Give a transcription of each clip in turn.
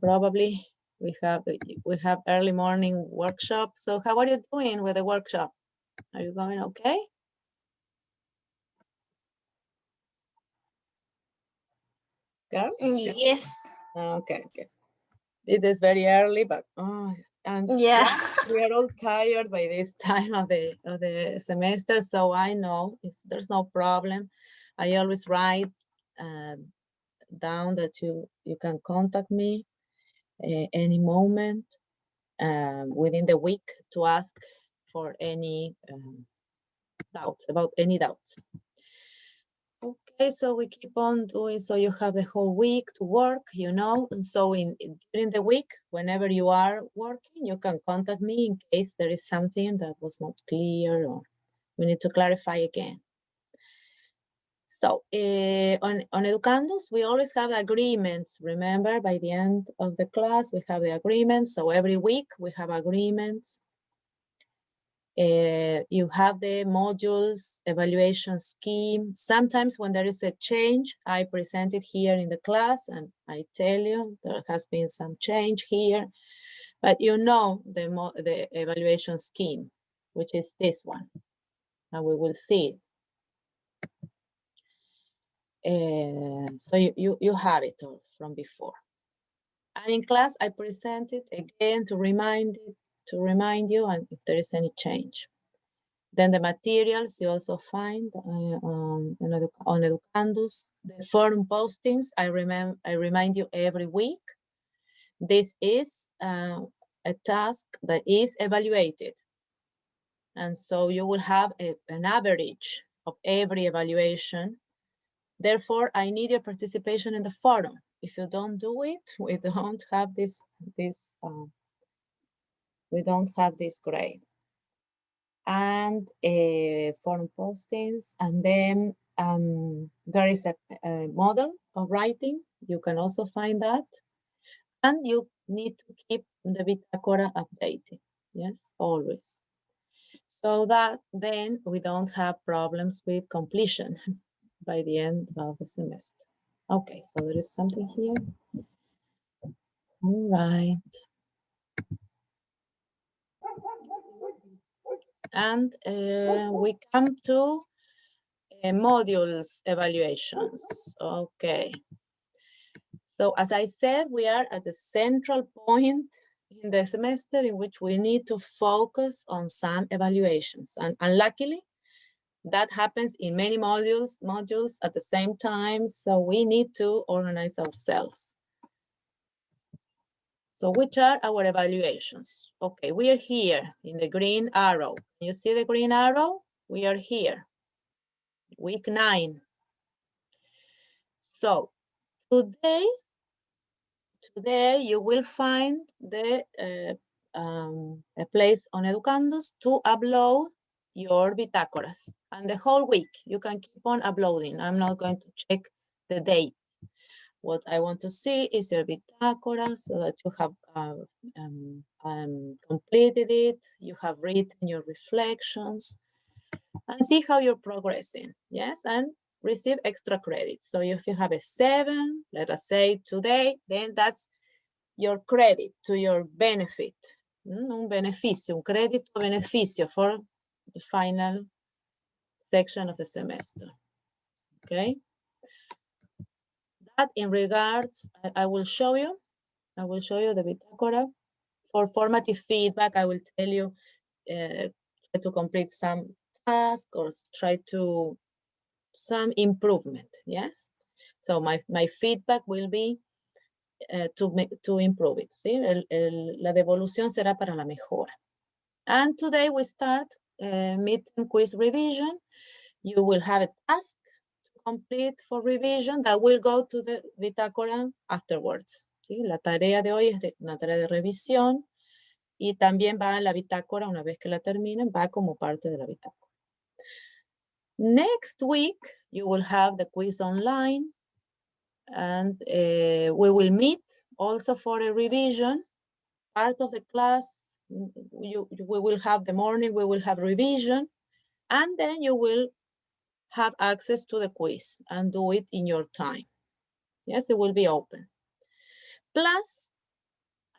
probably we have early morning workshop. So how are you doing with the workshop? Are you going okay? Girls? Yes. Okay. It is very early, but and Yeah. we are all tired by this time of the semester. So I know there's no problem. I always write down that you can contact me any moment within the week to ask for any doubts about any doubts. Okay, so we keep on doing, so you have the whole week to work, so during the week, whenever you are working, you can contact me in case there is something that was not clear or we need to clarify again. So on Educandos, we always have agreements. Remember, by the end of the class, we have the agreements. So every week we have agreements. You have the modules evaluation scheme. Sometimes when there is a change, I present it here in the class and I tell you there has been some change here, but you know the evaluation scheme, which is this one, and we will see it. So you have it all from before. And in class, I present it again to remind you and if there is any change. Then the materials you also find on Educandos. The forum postings, I remind you every week. This is a task that is evaluated. And so you will have an average of every evaluation. Therefore, I need your participation in the forum. If you don't do it, we don't have this grade. And forum postings, and then there is a model of writing. You can also find that, and you need to keep the Bitácora updated. Yes, always. So that then we don't have problems with completion by the end of the semester. Okay, so there is something here. All right. And we come to modules evaluations. Okay. So as I said, we are at the central point in the semester in which we need to focus on some evaluations. And luckily, that happens in many modules at the same time. So we need to organize ourselves. So which are our evaluations? Okay, we are here in the green arrow. You see the green arrow? We are here, week 9. So today you will find a place on Educandos to upload your bitácoras. And the whole week, you can keep on uploading. I'm not going to check the date. What I want to see is your bitácora so that you have completed it, you have written your reflections, and see how you're progressing, yes? And receive extra credit. So if you have a 7, let us say today, then that's your credit to your benefit. Un beneficio, un crédito beneficio for the final section of the semester, okay? That in regards, I will show you the bitácora. For formative feedback, I will tell you try to complete some task or try to some improvement, yes? So my feedback will be to improve it, ¿sí? La devolución será para la mejora. And today we start midterm quiz revision. You will have a task to complete for revision that will go to the bitácora afterwards, ¿sí? La tarea de hoy es una tarea de revisión y también va en la bitácora, una vez que la terminen, va como parte de la bitácora. Next week, you will have the quiz online, and we will meet also for a revision. Part of the class, we will have the morning, we will have revision, and then you will have access to the quiz and do it in your time. Yes, it will be open. Plus,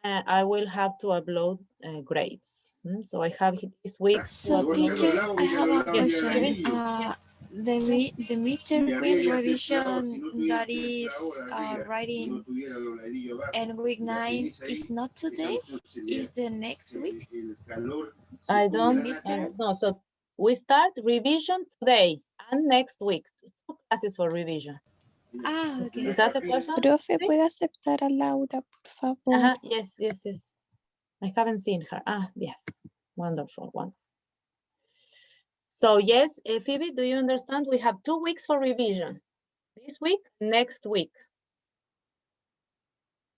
I will have to upload grades. So I have this week. So teacher, I have a question. Yeah. The midterm quiz revision that is writing and week 9 is not today, is the next week? I don't know. So we start revision today and next week. 2 classes for revision. Ah, okay. Is that the question? Profe, ¿puede aceptar a Laura, por favor? Yes. I haven't seen her. Yes. Wonderful. So yes, Phoebe, do you understand? We have 2 weeks for revision. This week, next week.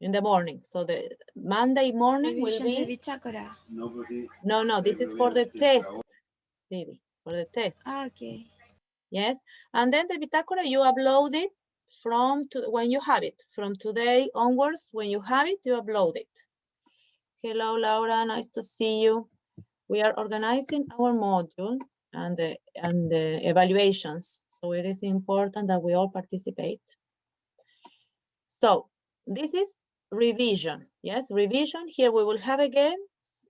In the morning. So the Monday morning Revision will de be... bitácora. No, this is for the test, Phoebe, for the test. Ah, okay. Yes, and then the bitácora, you upload it when you have it. From today onwards, when you have it, you upload it. Hello, Laura, nice to see you. We are organizing our module and the evaluations. So it is important that we all participate. So this is revision. Yes, revision. Here we will have again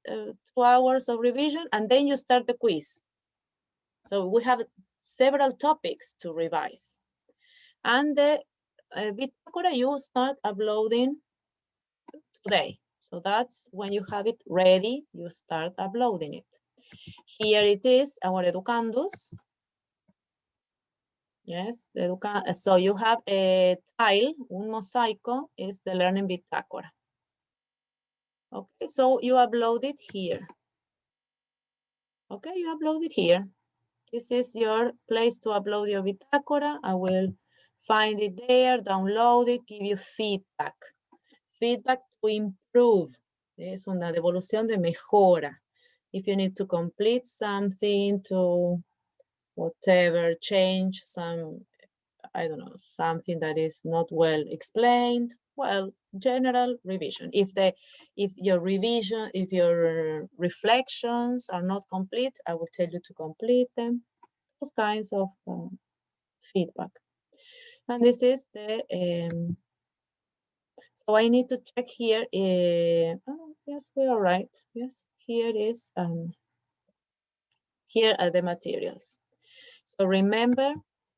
2 hours of revision, and then you start the quiz. So we have several topics to revise. And the bitácora you start uploading today. So that's when you have it ready, you start uploading it. Here it is, our educandos. Yes, so you have a tile, un mosaico is the learning bitácora. Okay, so you upload it here. Okay, you upload it here. This is your place to upload your bitácora. I will find it there, download it, give you feedback. Feedback to improve. Es una devolución de mejora. If you need to complete something, to whatever, change some, I don't know, something that is not well explained. Well, general revision. If your reflections are not complete, I will tell you to complete them. Those kinds of feedback. And this is the, so I need to check here. Yes, we are right. Yes, here is, here are the materials. So remember,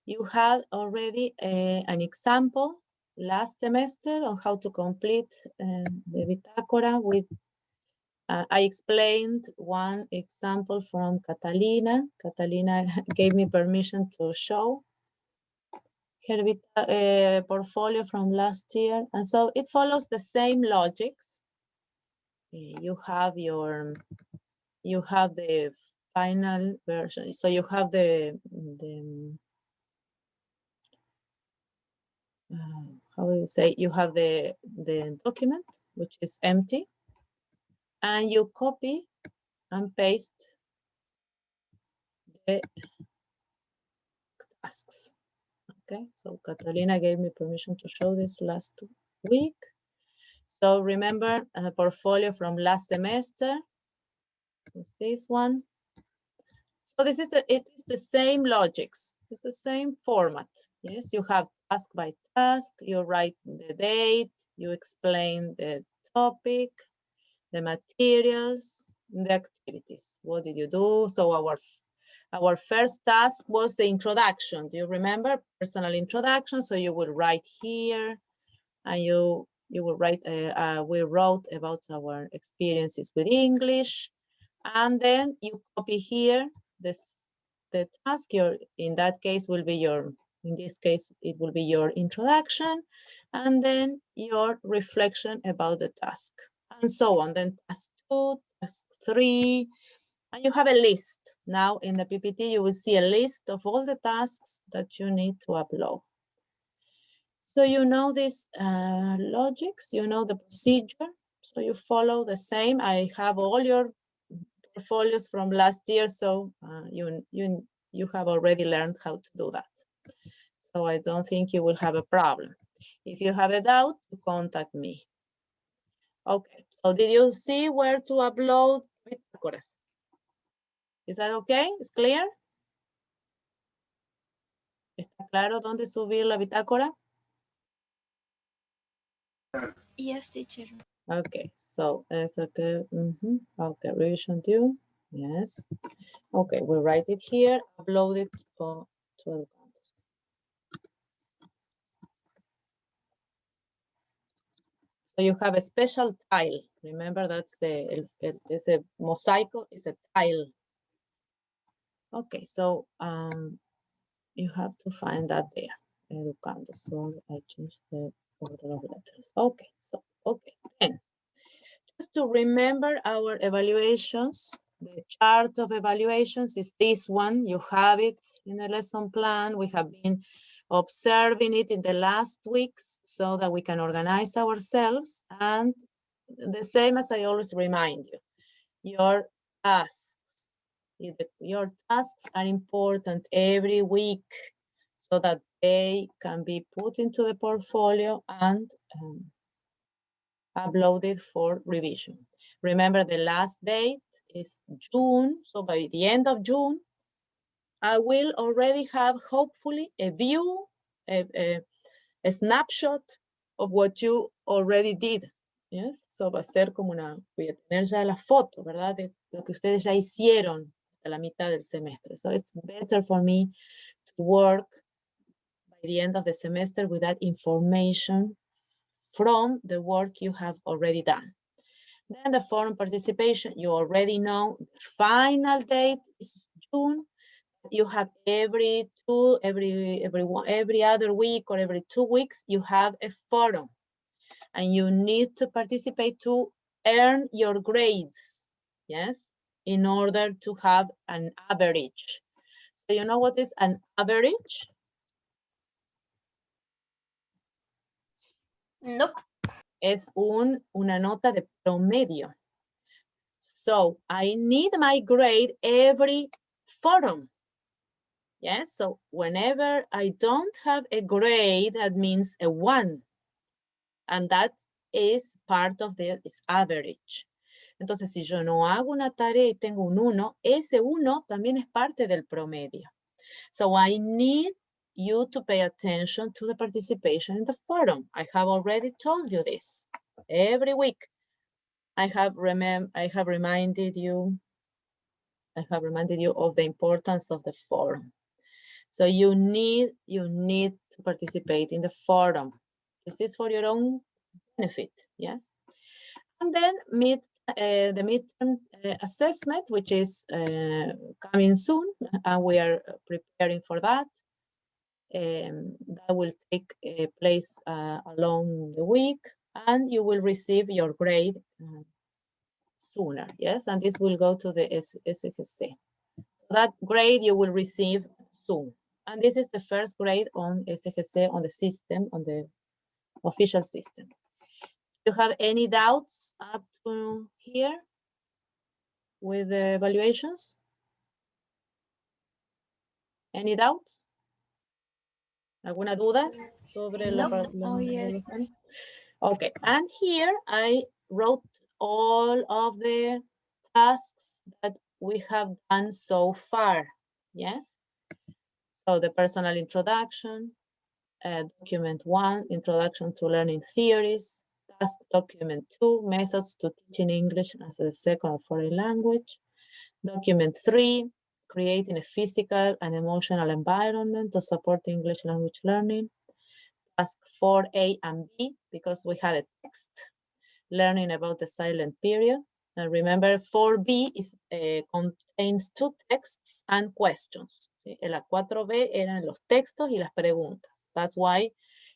you had already an example last semester on how to complete the bitácora with, I explained one example from Catalina. Catalina gave me permission to show her portfolio from last year. And so it follows the same logics. You have the final version. So you have how do you say, you have the document, which is empty, and you copy and paste the tasks. Okay, so Catalina gave me permission to show this last week. So remember a portfolio from last semester is this one. So this is it is the same logics. It's the same format. Yes, you have task by task, you write the date, you explain the topic, the materials, the activities. What did you do? So our first task was the introduction. Do you remember? Personal introduction. So you will write here, and you will write, we wrote about our experiences with English, and then you copy here the task. In that case will be in this case, it will be your introduction, and then your reflection about the task, and so on. Then task 2, task 3, and you have a list. Now in the PPT, you will see a list of all the tasks that you need to upload. So you know these logics, you know the procedure, so you follow the same. I have all your portfolios from last year, so you have already learned how to do that. So I don't think you will have a problem. If you have a doubt, contact me. Okay, so did you see where to upload bitácoras? Is that okay? It's clear? ¿Está claro dónde subir la bitácora? Yes, teacher. Okay, so it's okay. Okay, revision due. Yes. Okay, we'll write it here, upload it to Educandos. So you have a special tile. Remember, that's it's a mosaico, it's a tile. Okay, so you have to find that there. Educando. So I changed the order of letters. Okay, so okay. Then, just to remember our evaluations, the chart of evaluations is this one. You have it in the lesson plan. We have been observing it in the last weeks so that we can organize ourselves. And the same as I always remind you, your tasks. Your tasks are important every week so that they can be put into the portfolio and uploaded for revision. Remember, the last date is June. So by the end of June, I will already have hopefully a view, a snapshot of what you already did. Yes, so va a ser como una, voy a tener ya la foto, ¿verdad? De lo que ustedes ya hicieron a la mitad del semestre. So it's better for me to work by the end of the semester with that information from the work you have already done. Then the forum participation, you already know the final date is June. You have every other week or every 2 weeks, you have a forum. And you need to participate to earn your grades, yes, in order to have an average. So you know what is an average? Nope. Es una nota de promedio. So I need my grade every forum. Yes, so whenever I don't have a grade, that means a 1. And that is part of the average. Entonces, si yo no hago una tarea y tengo un 1, ese 1 también es parte del promedio. So I need you to pay attention to the participation in the forum. I have already told you this. Every week, I have reminded you of the importance of the forum. So you need to participate in the forum. This is for your own benefit, yes? And then the midterm assessment, which is coming soon, and we are preparing for that. That will take place along the week, and you will receive your grade sooner, yes? And this will go to the SHC. So that grade you will receive soon. And this is the first grade on SHC, on the system, on the official system. Do you have any doubts up to here with the evaluations? Any doubts? ¿Alguna duda sobre la evaluación? Okay, and here I wrote all of the tasks that we have done so far, yes? So the personal introduction, document 1, introduction to learning theories, task document 2, methods to teaching English as a second or foreign language, document 3, creating a physical and emotional environment to support English language learning, task 4A and B, because we had a text, learning about the silent period. And remember, 4B contains 2 texts and questions. ¿Sí? La 4B eran los textos y las preguntas. That's why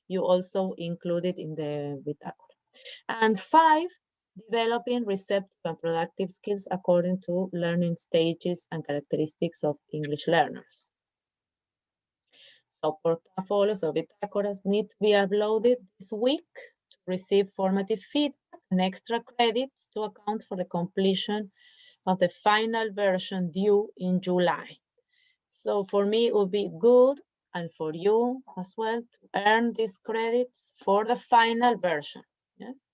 you also include it in the bitácora. And 5, developing receptive and productive skills according to learning stages and characteristics of English learners. So portfolios or bitácoras need to be uploaded this week to receive formative feedback and extra credits to account for the completion of the final version due in July. So for me, it would be good, and for you as well, to earn these credits for the final version, yes?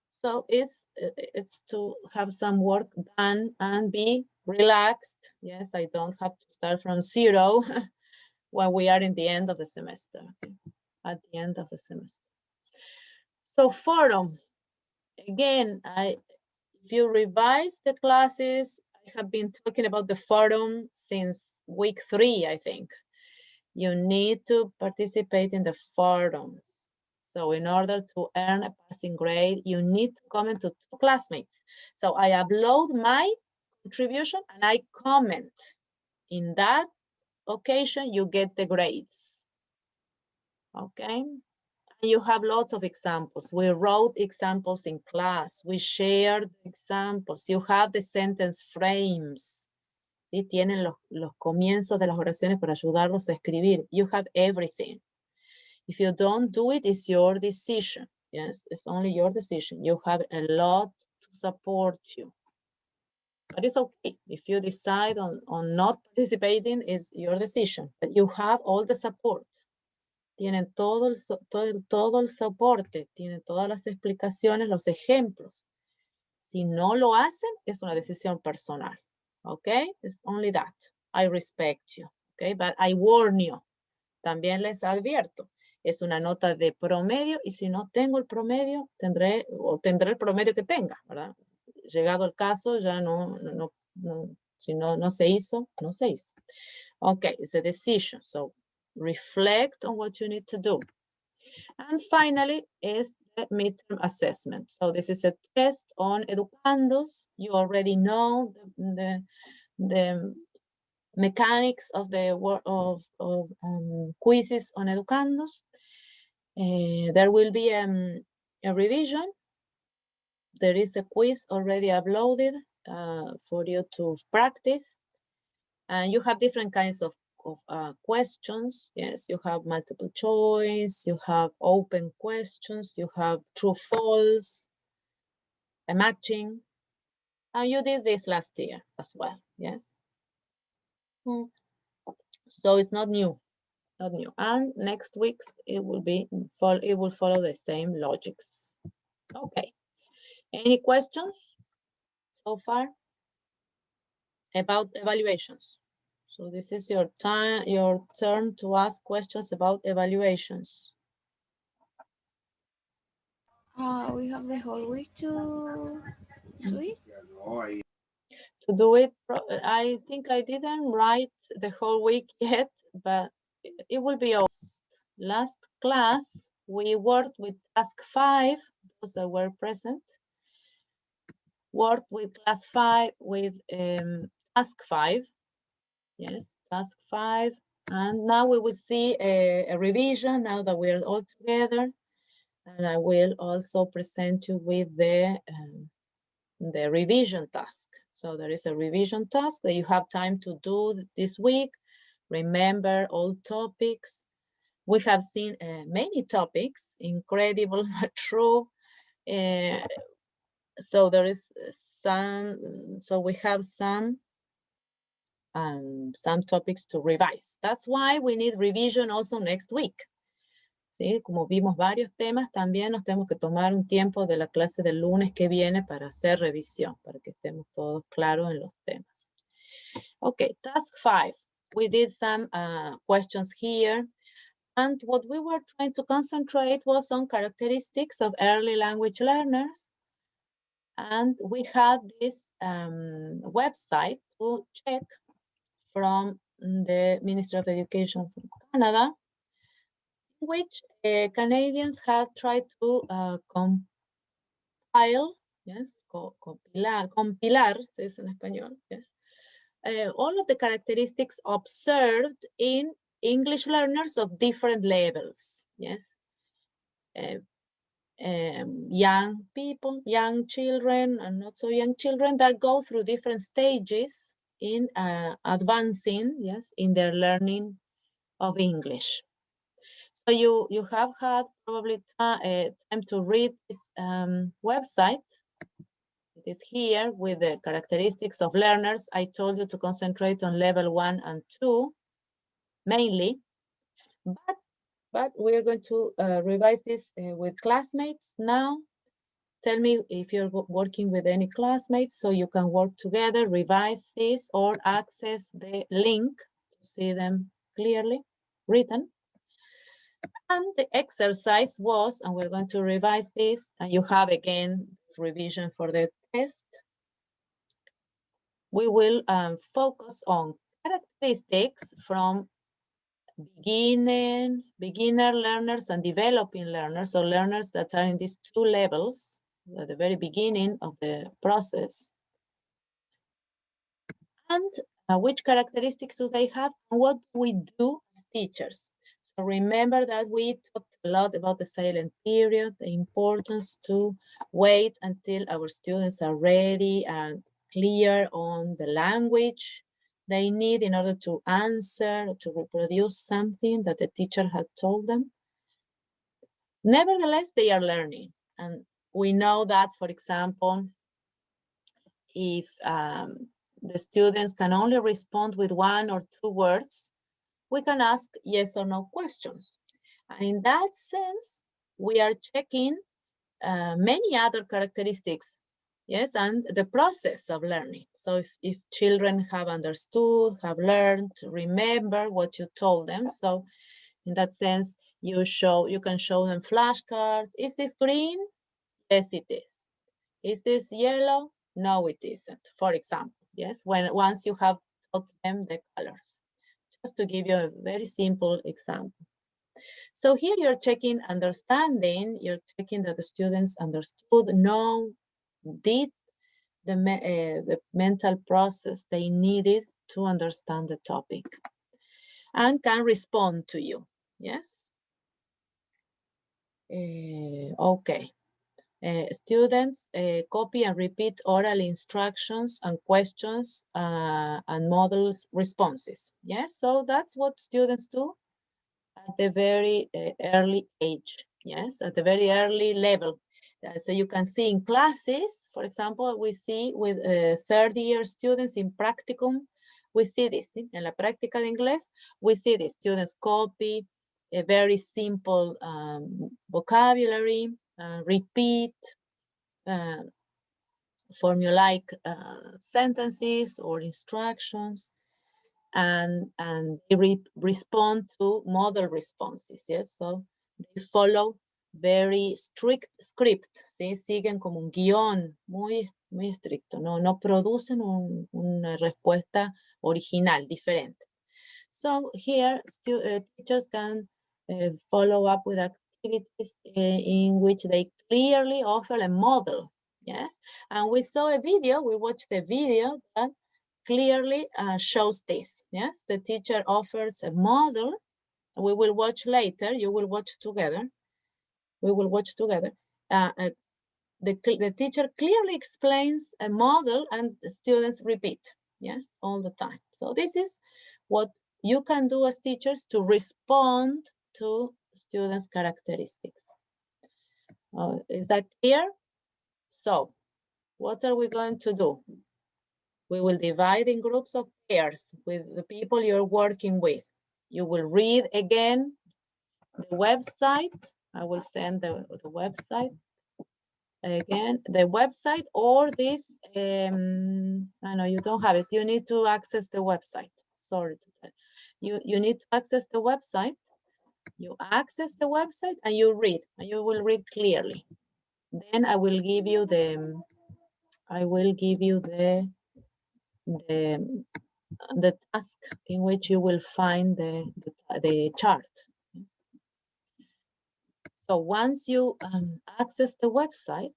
So it's to have some work done and be relaxed. Yes, I don't have to start from 0 when we are in the end of the semester, okay? At the end of the semester. So forum, again, if you revise the classes, I have been talking about the forum since week 3, I think. You need to participate in the forums. So in order to earn a passing grade, you need to comment to 2 classmates. So I upload my contribution and I comment. In that occasion, you get the grades. Okay. You have lots of examples. We wrote examples in class. We shared examples. You have the sentence frames. ¿Sí? Tienen los comienzos de las oraciones para ayudarlos a escribir. You have everything. If you don't do it, it's your decision. Yes, it's only your decision. You have a lot to support you. But it's okay. If you decide on not participating, it's your decision. But you have all the support. Tienen todo el soporte, tienen todas las explicaciones, los ejemplos. Si no lo hacen, es una decisión personal. Okay? It's only that. I respect you. Okay? But I warn you. También les advierto. Es una nota de promedio y si no tengo el promedio, tendré el promedio que tenga, ¿verdad? Llegado el caso, ya si no se hizo, no se hizo. Okay, it's a decision. So reflect on what you need to do. And finally is the midterm assessment. So this is a test on educandos. You already know the mechanics of the work of quizzes on educandos. There will be a revision. There is a quiz already uploaded for you to practice. And you have different kinds of questions. Yes, you have multiple choice, you have open questions, you have true, false, a matching. And you did this last year as well, yes. So it's not new, not new. And next week it will follow the same logics. Okay. Any questions so far about evaluations? So this is your turn to ask questions about evaluations. We have the whole week to do it. To do it, I think I didn't write the whole week yet, but it will be last class. We worked with task 5, those that were present. Worked with class 5 with task 5. Yes, task 5. And now we will see a revision now that we are all together. And I will also present you with the revision task. So there is a revision task that you have time to do this week. Remember all topics. We have seen many topics, incredible but true. So there is so we have some topics to revise. That's why we need revision also next week. ¿Sí? Como vimos varios temas, también nos tenemos que tomar un tiempo de la clase del lunes que viene para hacer revisión, para que estemos todos claros en los temas. Okay, task 5. We did some questions here. And what we were trying to concentrate was on characteristics of early language learners. And we had this website to check from the Ministry of Education from Canada, which Canadians have tried to compile, yes, compilar, se dice en español, yes, all of the characteristics observed in English learners of different levels, yes. Young people, young children, and not so young children that go through different stages in advancing, yes, in their learning of English. So you have had probably time to read this website. It is here with the characteristics of learners. I told you to concentrate on level 1 and 2 mainly, but we're going to revise this with classmates now. Tell me if you're working with any classmates so you can work together, revise this, or access the link to see them clearly written. And the exercise was, and we're going to revise this, and you have again revision for the test. We will focus on characteristics from beginner learners and developing learners, so learners that are in these two levels at the very beginning of the process. And which characteristics do they have, and what we do as teachers. So remember that we talked a lot about the silent period, the importance to wait until our students are ready and clear on the language they need in order to answer, to reproduce something that the teacher had told them. Nevertheless, they are learning. And we know that, for example, if the students can only respond with 1 or 2 words, we can ask yes or no questions. And in that sense, we are checking many other characteristics, yes, and the process of learning. So if children have understood, have learned, remember what you told them. So in that sense, you can show them flashcards. Is this green? Yes, it is. Is this yellow? No, it isn't, for example, yes, once you have taught them the colors. Just to give you a very simple example. So here you're checking understanding, you're checking that the students understood, did the mental process they needed to understand the topic and can respond to you, yes? Okay. Students copy and repeat oral instructions and questions and models responses. Yes, so that's what students do at the very early age. Yes, at the very early level. So you can see in classes, for example, we see with third-year students in practicum, we see this. En la práctica de inglés, we see the students copy a very simple vocabulary, repeat formulaic sentences or instructions, and they respond to model responses, yes? So they follow very strict script, ¿sí? Siguen como un guión muy estricto, no producen una respuesta original, diferente. So here, teachers can follow up with activities in which they clearly offer a model, yes? And we saw a video, we watched a video that clearly shows this, yes? The teacher offers a model. We will watch later, you will watch together. We will watch together. The teacher clearly explains a model and the students repeat, yes, all the time. So this is what you can do as teachers to respond to students' characteristics. Is that clear? So what are we going to do? We will divide in groups of pairs with the people you're working with. You will read again the website. I will send the website. Again, the website or this, I know you don't have it. You need to access the website. Sorry to tell you. You need to access the website. You access the website and you read, and you will read clearly. Then I will give you the task in which you will find the chart. Yes. So once you access the website,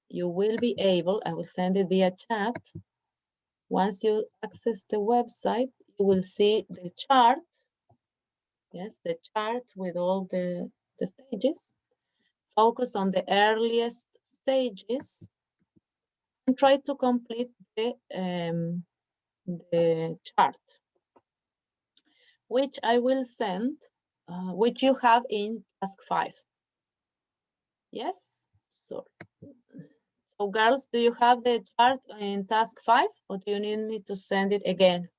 you will be able, I will send it via chat. Once you access the website, you will see the chart. Yes, the chart with all the stages. Focus on the earliest stages and try to complete the chart, which I will send, which you have in task 5. Yes, so girls, do you have the chart in task 5 or do you need me to send it again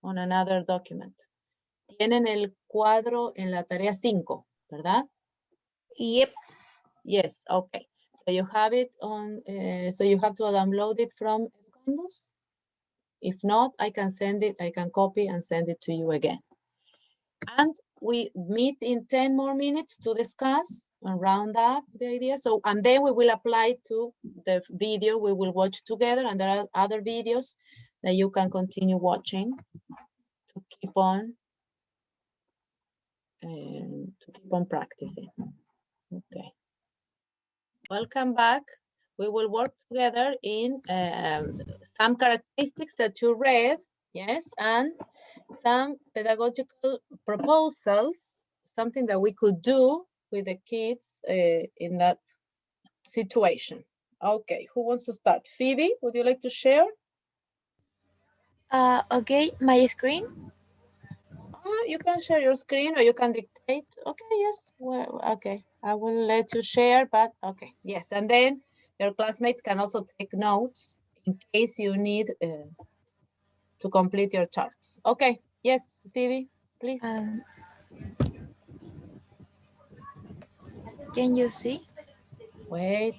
on another document? Tienen el cuadro en la tarea 5, ¿verdad? Yep. Yes, okay. So you have it on, so you have to download it from Educandos. If not, I can send it, I can copy and send it to you again. And we meet in 10 more minutes to discuss and round up the idea. So, and then we will apply to the video we will watch together, and there are other videos that you can continue watching to keep on practicing. Okay. Welcome back. We will work together in some characteristics that you read, yes, and some pedagogical proposals, something that we could do with the kids in that situation. Okay, who wants to start? Phoebe, would you like to share? Okay, my screen. You can share your screen or you can dictate. Okay, yes. Well, okay, I will let you share, but okay, yes. And then your classmates can also take notes in case you need to complete your charts. Okay, yes, Phoebe, please. Can you see? Wait,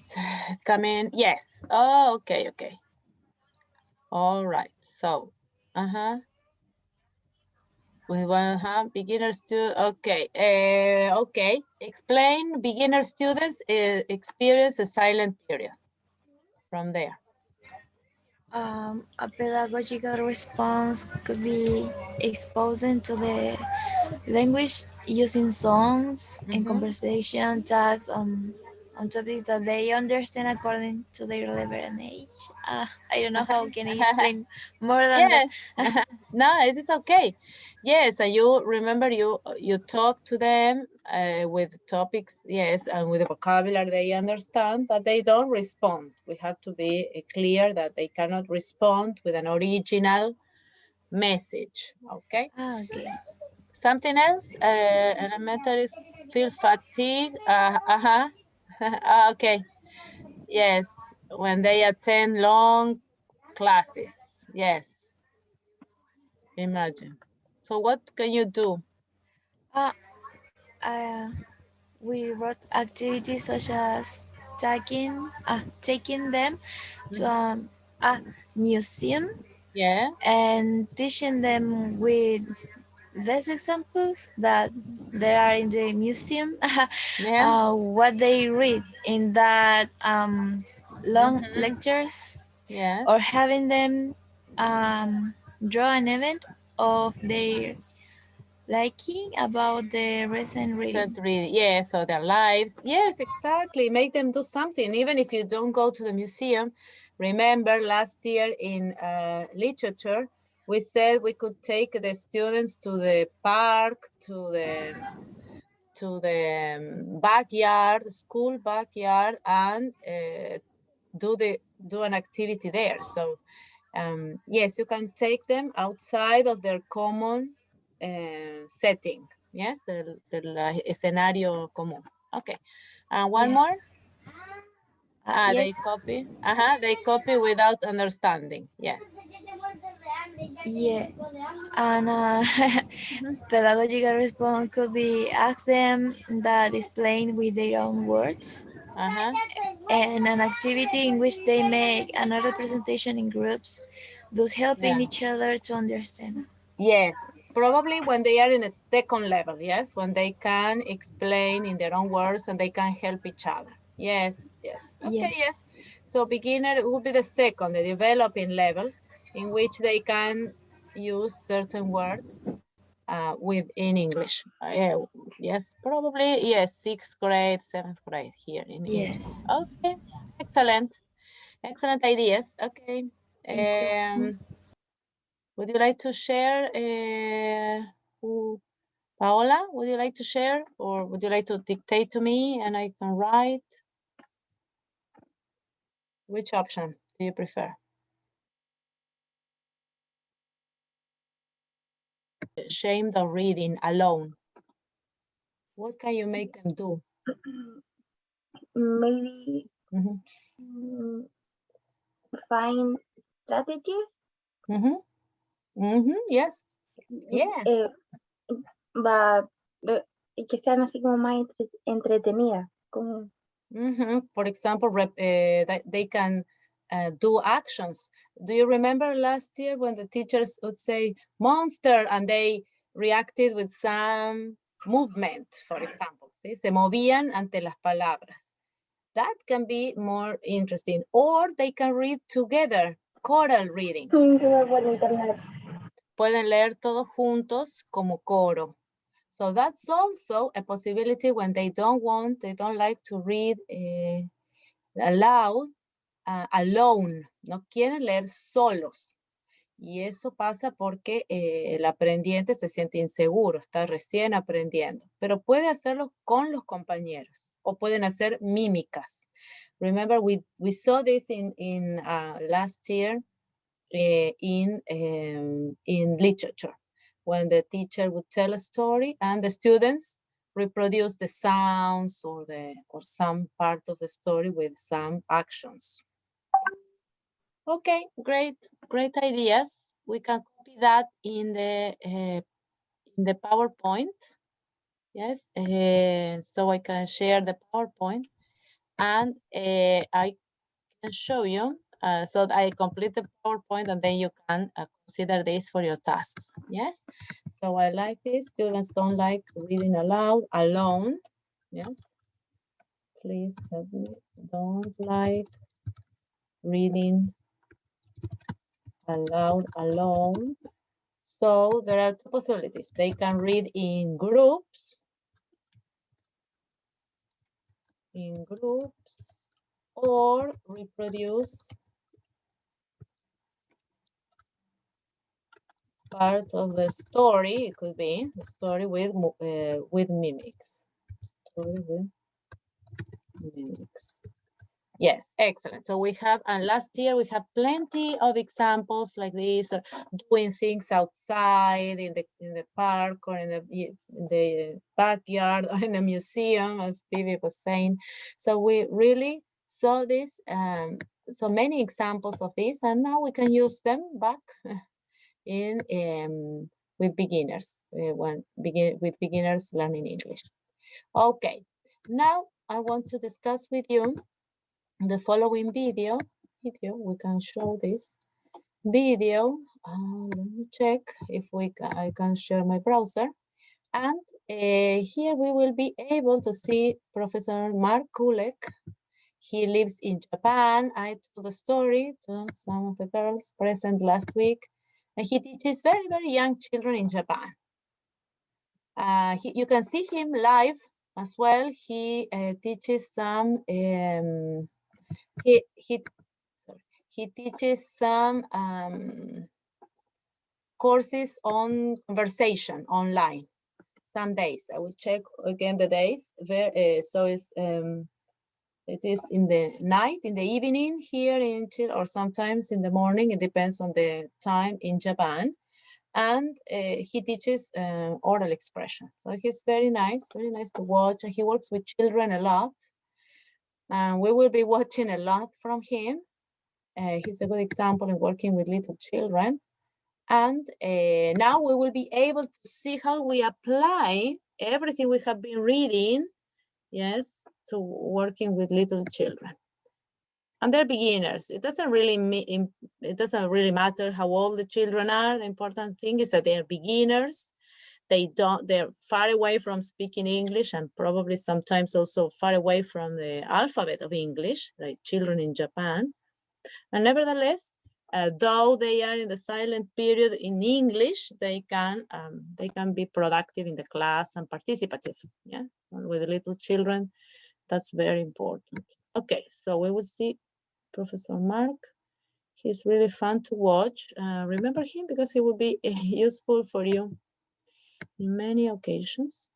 it's coming. Yes. Oh, okay, okay. All right. So, we want to have beginners to, okay. Okay. Explain beginner students experience a silent period from there. A pedagogical response could be exposing to the language using songs and conversation tags on topics that they understand according to their level and age. I don't know how can I explain more than yes. that. No, it is okay. Yes, and you remember you talk to them with topics, yes, and with the vocabulary they understand, but they don't respond. We have to be clear that they cannot respond with an original message, okay? Okay. Something else, elementary feel fatigue, okay, yes, when they attend long classes, yes. Imagine. So what can you do? We wrote activities such as taking them to a museum, Yeah. and teaching them with these examples that there are in the museum, Yeah. what they read in that long lectures, Yes. or having them draw an event of their liking about the recent reading. Yes, so their lives. Yes, exactly. Make them do something. Even if you don't go to the museum. Remember last year in literature, we said we could take the students to the park, to the backyard, school backyard, and do an activity there. So yes, you can take them outside of their common setting. Yes, the escenario común. Okay, and one Yes. more. Yes. They copy. They copy without understanding. Yes. Yeah, and pedagogical response could be ask them that explain with their own words, and an activity in which they make another representation in groups, thus helping each other to understand. Yes, probably when they are in a second level, yes, when they can explain in their own words and they can help each other. Yes, yes. Okay, yes. So beginner would be the second, the developing level, in which they can use certain words in English. Yes, probably, yes, 6th grade, 7th grade here in English. Okay, excellent. Excellent ideas. Okay. Would you like to share, Paola, would you like to share, or would you like to dictate to me and I can write? Which option do you prefer? Ashamed of reading alone. What can you make them do? Maybe find strategies. Yes. Yes. But que sean así como más entretenidas. Como... For example, they can do actions. Do you remember last year when the teachers would say monster and they reacted with some movement, for example. ¿Sí? Se movían ante las palabras. That can be more interesting. Or they can read together, choral reading. Pueden leer todos juntos como coro. So that's also a possibility when they don't like to read aloud, alone. No quieren leer solos. Y eso pasa porque el aprendiente se siente inseguro, está recién aprendiendo. Pero puede hacerlo con los compañeros o pueden hacer mímicas. Remember, we saw this in last year in literature, when the teacher would tell a story and the students reproduce the sounds or some part of the story with some actions. Okay, great ideas. We can copy that in the PowerPoint. Yes, so I can share the PowerPoint and I can show you. So I complete the PowerPoint and then you can consider this for your tasks. Yes, so I like this. Students don't like reading aloud alone. Yes, please tell me, don't like reading aloud alone. So there are two possibilities. They can read in groups, or reproduce part of the story. It could be the story with mimics. Story with mimics. Yes, excellent. So we have, and last year we have plenty of examples like this, doing things outside in the park or in the backyard or in a museum, as Vivi was saying. So we really saw this, so many examples of this, and now we can use them back in with beginners, with beginners learning English. Okay, now I want to discuss with you the following video. We can show this video. Let me check if I can share my browser. And here we will be able to see Professor Mark Kulek. He lives in Japan. I told the story to some of the girls present last week. And he teaches very, very young children in Japan. You can see him live as well. He teaches some he teaches some courses on conversation online. Some days I will check again the days. So it is in the night, in the evening here in Chile, or sometimes in the morning. It depends on the time in Japan. And he teaches oral expression. So he's very nice to watch. He works with children a lot. And we will be watching a lot from him. He's a good example in working with little children. And now we will be able to see how we apply everything we have been reading, yes, to working with little children. And they're beginners. It doesn't really matter how old the children are. The important thing is that they're beginners. They're far away from speaking English, and probably sometimes also far away from the alphabet of English, like children in Japan. And nevertheless, though they are in the silent period in English, they can be productive in the class and participative. Yeah, so with the little children, that's very important. Okay, so we will see Professor Mark. He's really fun to watch. Remember him because he will be useful for you in many occasions.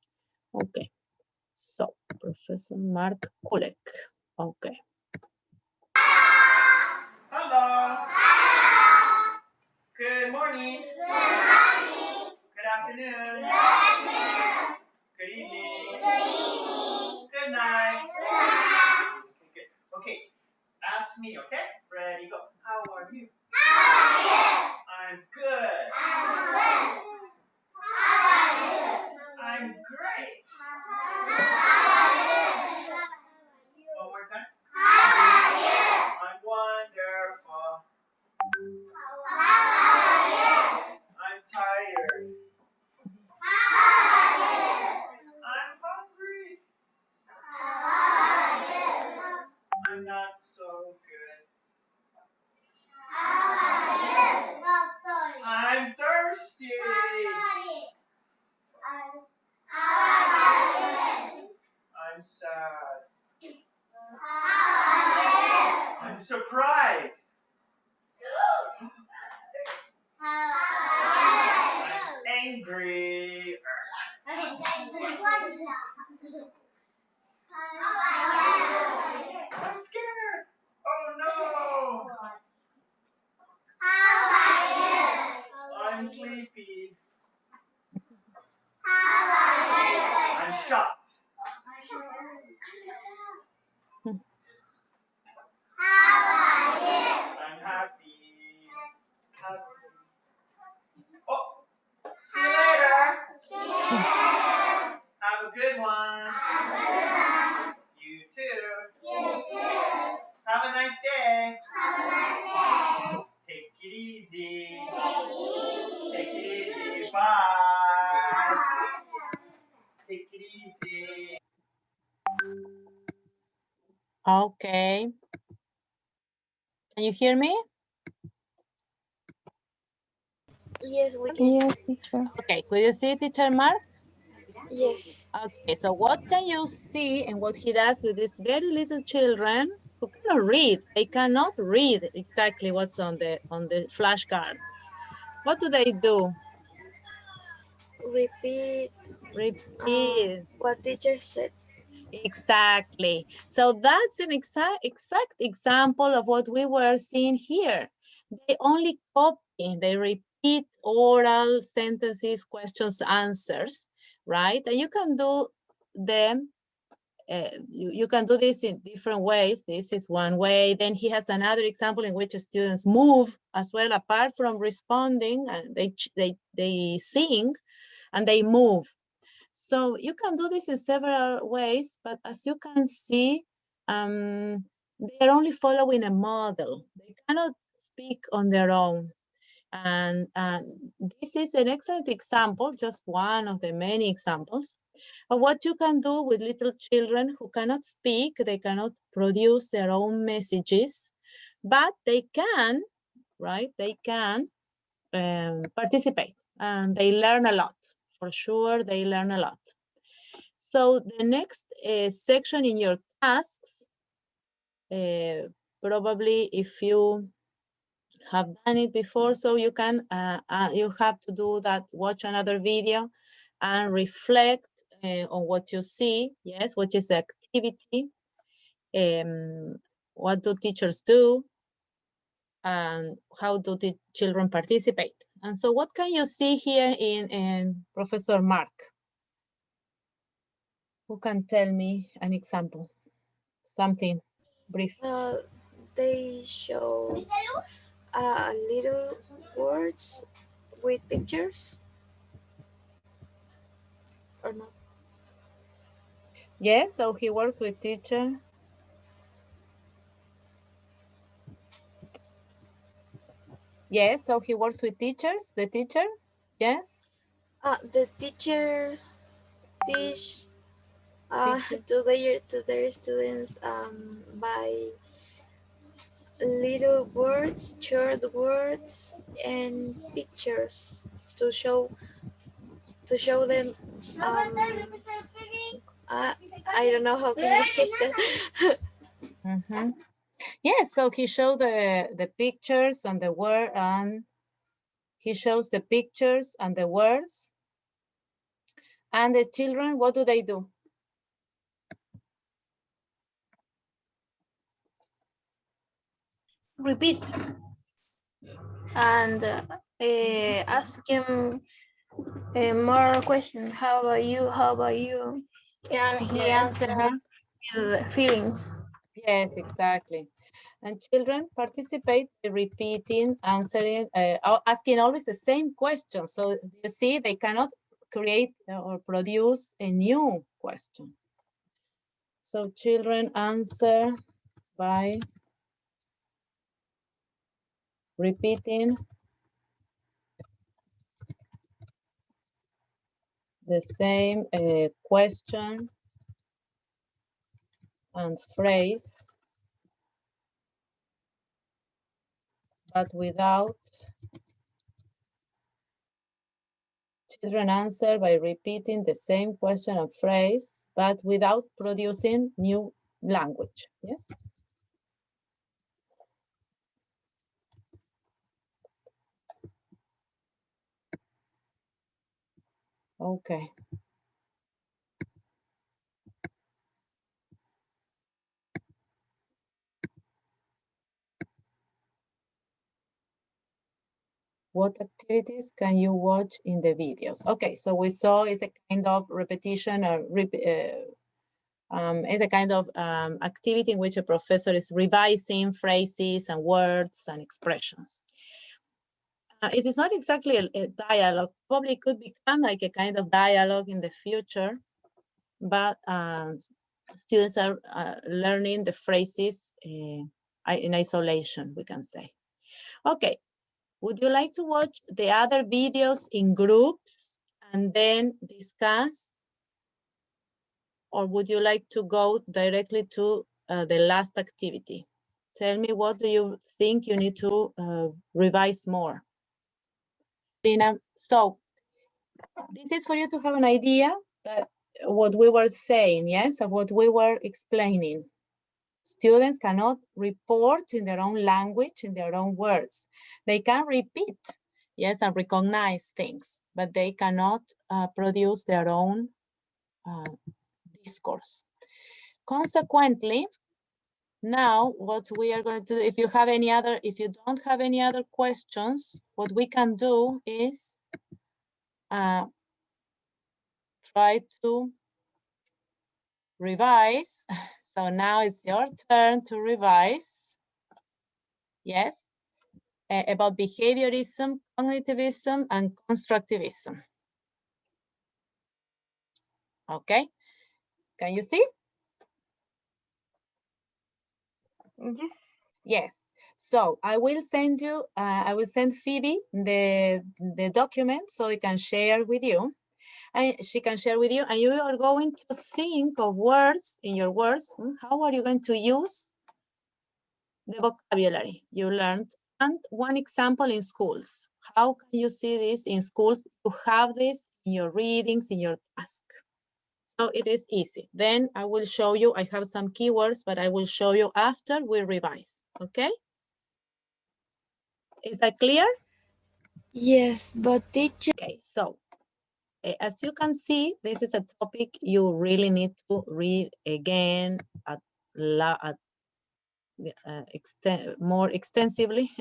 Okay, so Professor Mark Kulek. Okay. Hello. Good morning. Good afternoon. Good evening. Good night. Okay, ask me, okay? Ready, go. How are you? I'm good. I'm great. One more time. I'm wonderful. I'm tired. so good. How are you? I'm thirsty. I'm sad. I'm surprised. I'm angry. I'm scared. Oh no. I'm sleepy. I'm shocked. I'm happy. Oh, see you later. Have a good one. You too. Have a nice day. Take it easy. Take it easy. Bye. Take it easy. Okay. Can you hear me? Yes, we can. Yes, teacher. Okay, could you see teacher Mark? Yes. Okay, so what can you see and what he does with these very little children who cannot read? They cannot read exactly what's on the flashcards. What do they do? Repeat Repeat. what teacher said. Exactly. So that's an exact example of what we were seeing here. They only copy, they repeat oral sentences, questions, answers, right? And you can do them, you can do this in different ways. This is one way. Then he has another example in which students move as well, apart from responding, and they sing and they move. So you can do this in several ways, but as you can see, they're only following a model. They cannot speak on their own. And this is an excellent example, just one of the many examples of what you can do with little children who cannot speak, they cannot produce their own messages, but they can, right? They can participate and they learn a lot. For sure, they learn a lot. So the next section in your tasks, probably if you have done it before, so you can, you have to do that, watch another video and reflect on what you see, yes, which is the activity, what do teachers do, and how do the children participate. And so what can you see here in Professor Mark? Who can tell me an example? Something brief. They show little words with pictures or not? Yes, so he works with teacher. Yes, so he works with teachers, the teacher, yes? The teacher teach Teacher. to their students by little words, short words, and pictures to show them. I don't know how can I say that. Mm-hmm. Yes, so he showed the pictures and the word, and he shows the pictures and the words. And the children, what do they do? Repeat and ask him more questions. How about you? How about you? And he answered with feelings. Yes, exactly. And children participate in repeating, answering, asking always the same question. So you see, they cannot create or produce a new question. So children answer by repeating the same question and phrase but without. Children answer by repeating the same question or phrase, but without producing new language. Yes. Okay. What activities can you watch in the videos? Okay, so we saw is a kind of repetition or is a kind of activity in which a professor is revising phrases and words and expressions. It is not exactly a dialogue, probably could become like a kind of dialogue in the future, but students are learning the phrases in isolation, we can say. Okay, would you like to watch the other videos in groups and then discuss? Or would you like to go directly to the last activity? Tell me, what do you think you need to revise more? Lina, so this is for you to have an idea that what we were saying, yes, of what we were explaining. Students cannot report in their own language, in their own words. They can repeat, yes, and recognize things, but they cannot produce their own discourse. Consequently, now what we are going to do, if you don't have any other questions, what we can do is try to revise. So now it's your turn to revise. Yes, about behaviorism, cognitivism, and constructivism. Okay, can you see? Yes. Yes. So I will send you, I will send Phoebe the document so you can share with you. And she can share with you, and you are going to think of words in your words. How are you going to use the vocabulary you learned? And one example in schools. How can you see this in schools? You have this in your readings, in your task. So it is easy. Then I will show you, I have some keywords, but I will show you after we revise, okay? Is that clear? Yes, but teacher. Okay, so as you can see, this is a topic you really need to read again more extensively.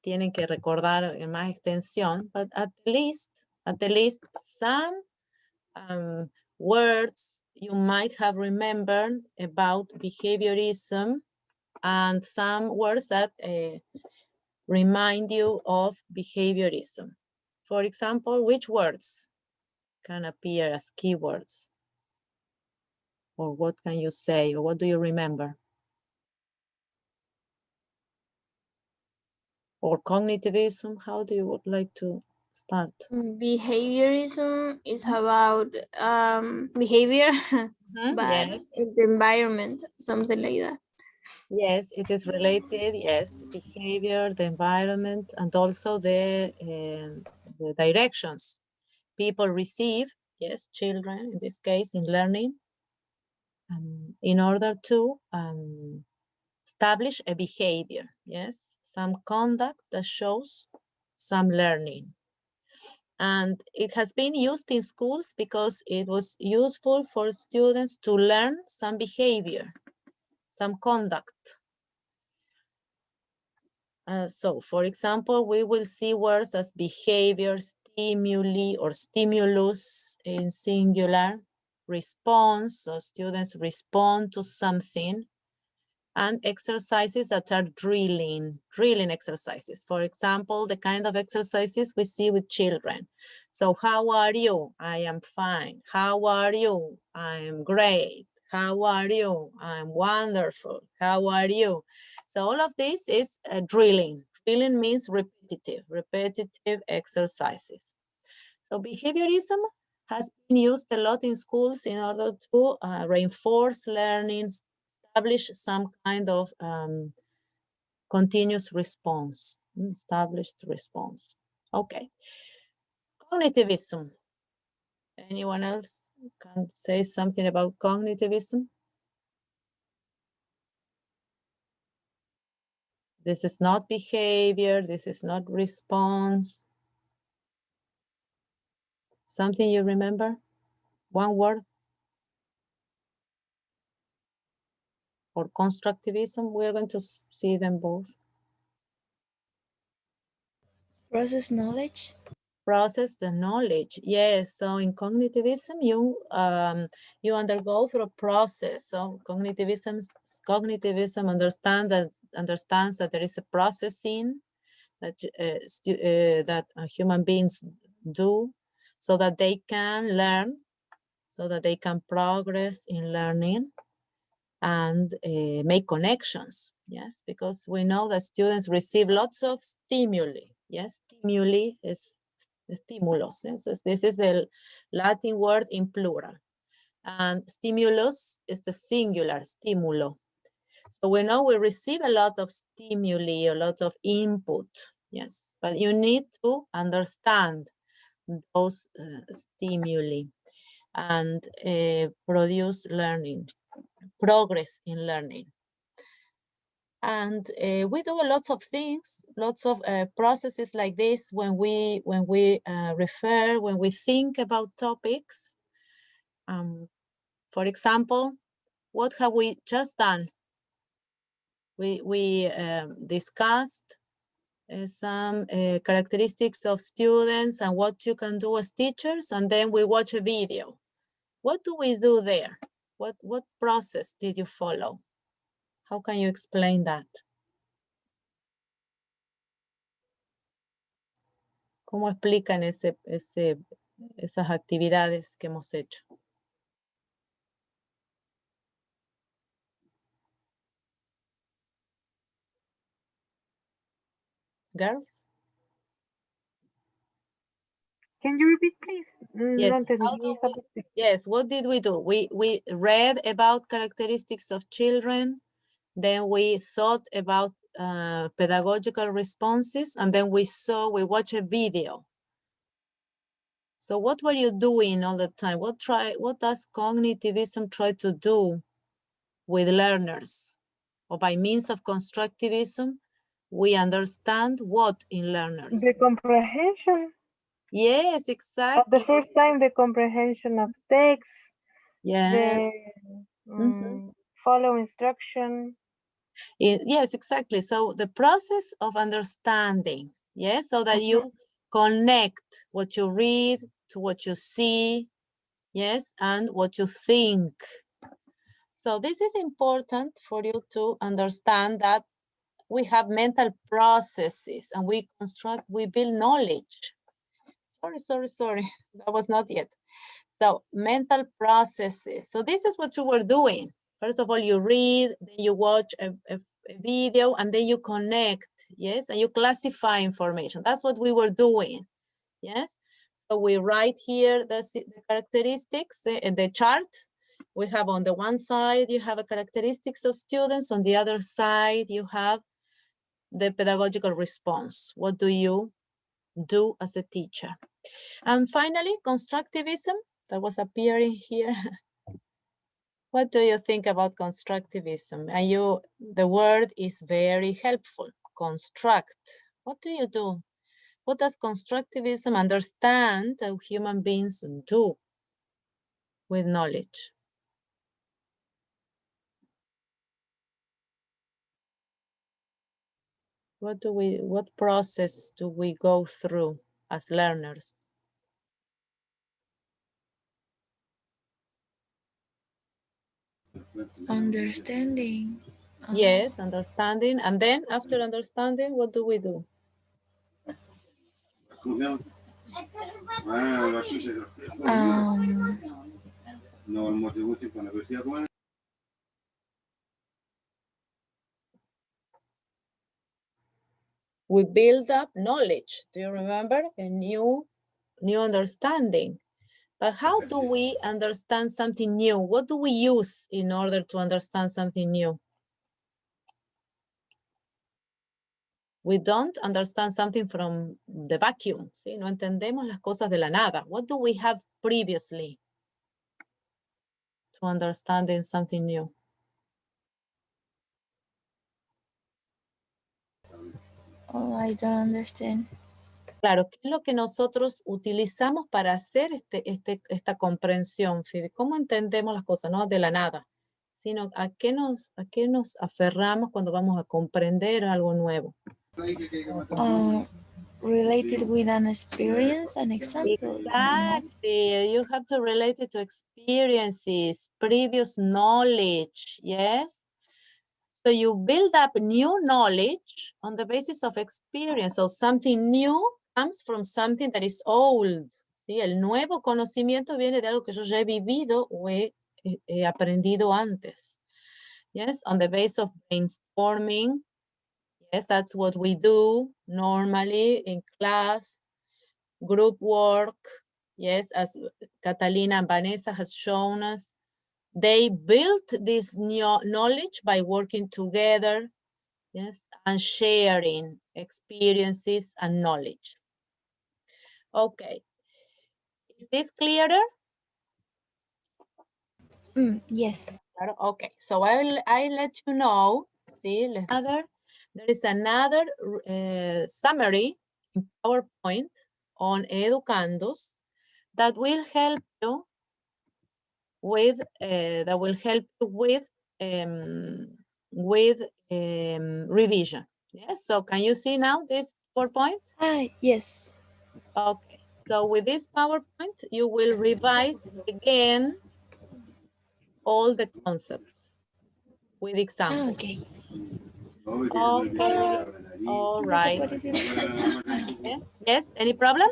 Tienen que recordar en más extensión, but at least some words you might have remembered about behaviorism and some words that remind you of behaviorism. For example, which words can appear as keywords? Or what can you say, or what do you remember? Or cognitivism, how do you would like to start? Behaviorism is about behavior, but Yes. in the environment, something like that. Yes, it is related, yes, behavior, the environment, and also the directions people receive, yes, children, in this case, in learning, in order to establish a behavior, yes, some conduct that shows some learning. And it has been used in schools because it was useful for students to learn some behavior, some conduct. So, for example, we will see words as behavior, stimuli, or stimulus in singular, response, so students respond to something, and exercises that are drilling exercises. For example, the kind of exercises we see with children. So, how are you? I am fine. How are you? I am great. How are you? I'm wonderful. How are you? So all of this is drilling. Drilling means repetitive exercises. So behaviorism has been used a lot in schools in order to reinforce learning, establish some kind of continuous response, established response. Okay. Cognitivism. Anyone else can say something about cognitivism? This is not behavior. This is not response. Something you remember? One word? Or constructivism? We're going to see them both. Process knowledge. Process the knowledge. Yes. So in cognitivism, you undergo through a process. So cognitivism understands that there is a processing that human beings do, so that they can learn, so that they can progress in learning and make connections. Yes, because we know that students receive lots of stimuli. Yes, stimuli is stimulus. Yes? This is the Latin word in plural. And stimulus is the singular, stimulo. So we know we receive a lot of stimuli, a lot of input. Yes, but you need to understand those stimuli and produce learning, progress in learning. And we do lots of things, lots of processes like this when we think about topics. For example, what have we just done? We discussed some characteristics of students and what you can do as teachers, and then we watch a video. What do we do there? What process did you follow? How can you explain that? ¿Cómo explican esas actividades que hemos hecho? Girls? Can you repeat, please? Yes. No entendí esa parte. Yes, what did we do? We read about characteristics of children, then we thought about pedagogical responses, and then we watched a video. So what were you doing all the time? What does cognitivism try to do with learners? Or by means of constructivism, we understand what in learners? The comprehension. Yes, exactly. At the first time, the comprehension of text. Yeah. The follow instruction. Yes, exactly. So the process of understanding, yes, so that you connect what you read to what you see, yes, and what you think. So this is important for you to understand that we have mental processes and we build knowledge. Sorry, that was not yet. So mental processes. So this is what you were doing. First of all, you read, then you watch a video, and then you connect, yes, and you classify information. That's what we were doing, yes. So we write here the characteristics in the chart. We have on the one side, you have a characteristics of students. On the other side, you have the pedagogical response. What do you do as a teacher? And finally, constructivism, that was appearing here. What do you think about constructivism? And the word is very helpful, construct. What do you do? What does constructivism understand that human beings do with knowledge? What process do we go through as learners? Understanding. Yes, understanding. And then after understanding, what do we do? We build up knowledge. Do you remember? A new understanding. But how do we understand something new? What do we use in order to understand something new? We don't understand something from the vacuum, ¿sí? No entendemos las cosas de la nada. What do we have previously to understanding something new? Oh, I don't understand. Claro, ¿qué es lo que nosotros utilizamos para hacer esta comprensión, Phoebe? ¿Cómo entendemos las cosas, no de la nada? Sino ¿a qué nos aferramos cuando vamos a comprender algo nuevo? Related with an experience, an example. Exactly. You have to relate it to experiences, previous knowledge, yes? So you build up new knowledge on the basis of experience. So something new comes from something that is old. ¿Sí? El nuevo conocimiento viene de algo que yo ya he vivido o he aprendido antes. Yes, on the basis of brainstorming. Yes, that's what we do normally in class, group work. Yes, as Catalina and Vanessa has shown us. They built this new knowledge by working together, yes, and sharing experiences and knowledge. Okay, is this clearer? Yes. Okay, so I'll let you know. See, there is another summary in PowerPoint on Educandos that will help you with revision. Yes, so can you see now this PowerPoint? Yes. Okay, so with this PowerPoint, you will revise again all the concepts with examples. Okay. Okay, all right. Yes, any problem?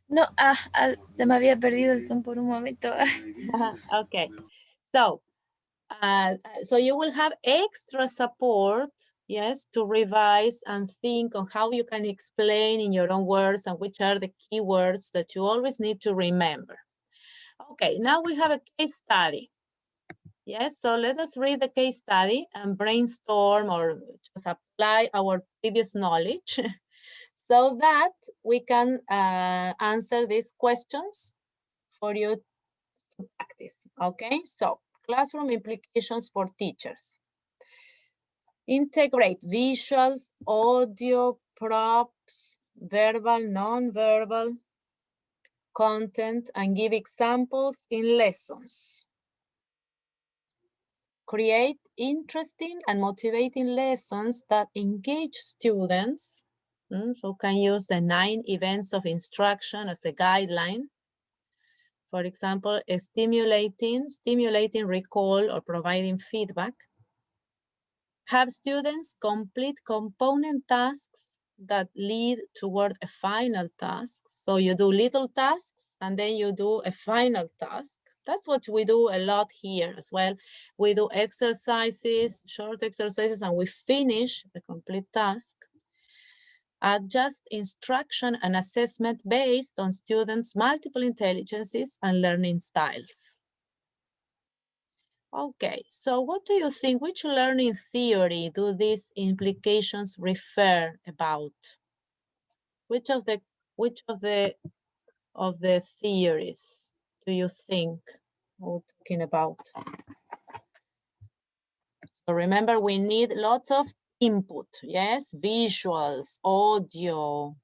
No, se me había perdido el son por un momento. Okay, so you will have extra support, yes, to revise and think on how you can explain in your own words and which are the keywords that you always need to remember. Okay, now we have a case study. Yes, so let us read the case study and brainstorm or just apply our previous knowledge so that we can answer these questions for you to practice. Okay, so classroom implications for teachers. Integrate visuals, audio, props, verbal, non-verbal content, and give examples in lessons. Create interesting and motivating lessons that engage students. So can use the 9 events of instruction as a guideline. For example, stimulating recall or providing feedback. Have students complete component tasks that lead toward a final task. So you do little tasks and then you do a final task. That's what we do a lot here as well. We do exercises, short exercises, and we finish the complete task. Adjust instruction and assessment based on students' multiple intelligences and learning styles. Okay, so what do you think? Which learning theory do these implications refer about? Which of the theories do you think we're talking about? So remember, we need lots of input, yes? Visuals, audio,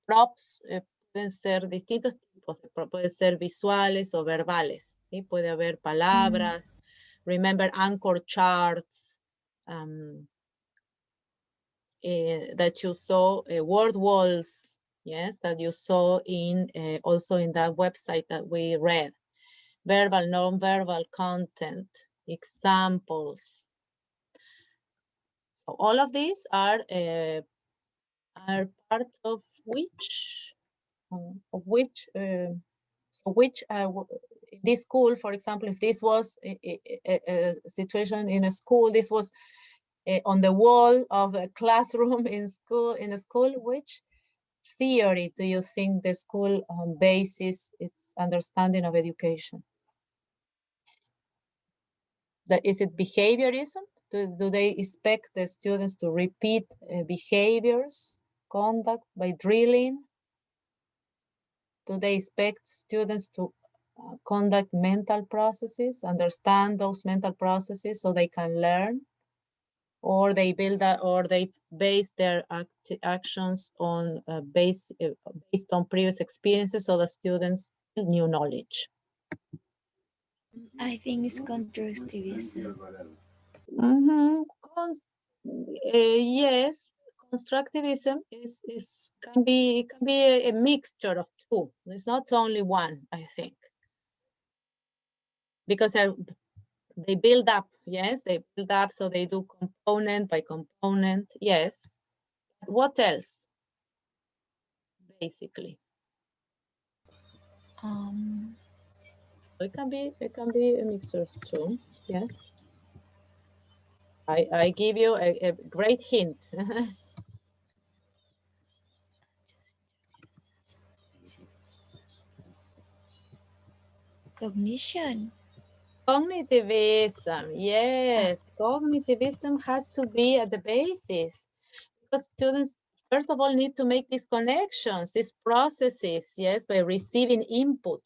props, pueden ser distintos tipos, pueden ser visuales o verbales, ¿sí? Puede haber palabras. Remember anchor charts that you saw, word walls, yes, that you saw in also in that website that we read. Verbal, non-verbal content, examples. So all of these are part of which this school, for example, if this was a situation in a school, this was on the wall of a classroom in a school, which theory do you think the school bases its understanding of education? Is it behaviorism? Do they expect the students to repeat behaviors, conduct by drilling? Do they expect students to conduct mental processes, understand those mental processes so they can learn? Or they build that, or they base their actions on based on previous experiences, so the students build new knowledge? I think it's constructivism. Yes, constructivism can be a mixture of two. It's not only one, I think, because they build up. Yes, they build up, so they do component by component. Yes. What else? Basically, it can be a mixture of two. Yes. I give you a great hint. Cognition. Cognitivism, yes. Cognitivism has to be at the basis, because students, first of all, need to make these connections, these processes, yes, by receiving input.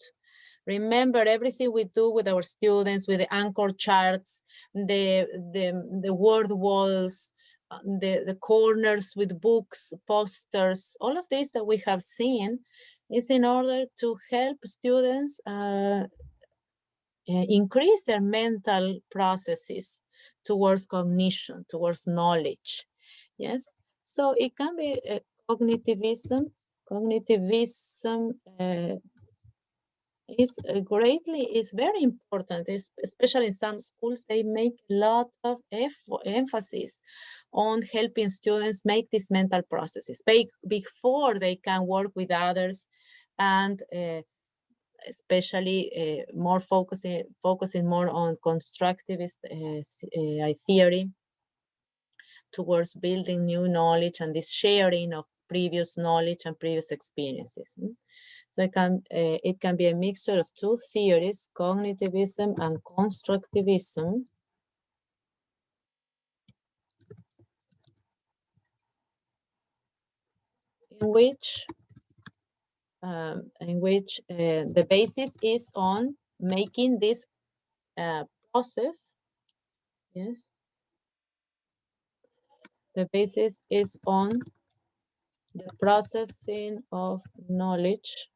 Remember, everything we do with our students, with the anchor charts, the word walls, the corners with books, posters, all of this that we have seen is in order to help students increase their mental processes towards cognition, towards knowledge. Yes, so it can be cognitivism. Cognitivism is very important, especially in some schools. They make a lot of emphasis on helping students make these mental processes before they can work with others, and especially more focusing more on constructivist theory towards building new knowledge and this sharing of previous knowledge and previous experiences. So it can be a mixture of two theories, cognitivism and constructivism, in which the basis is on making this process. Yes, the basis is on the processing of knowledge,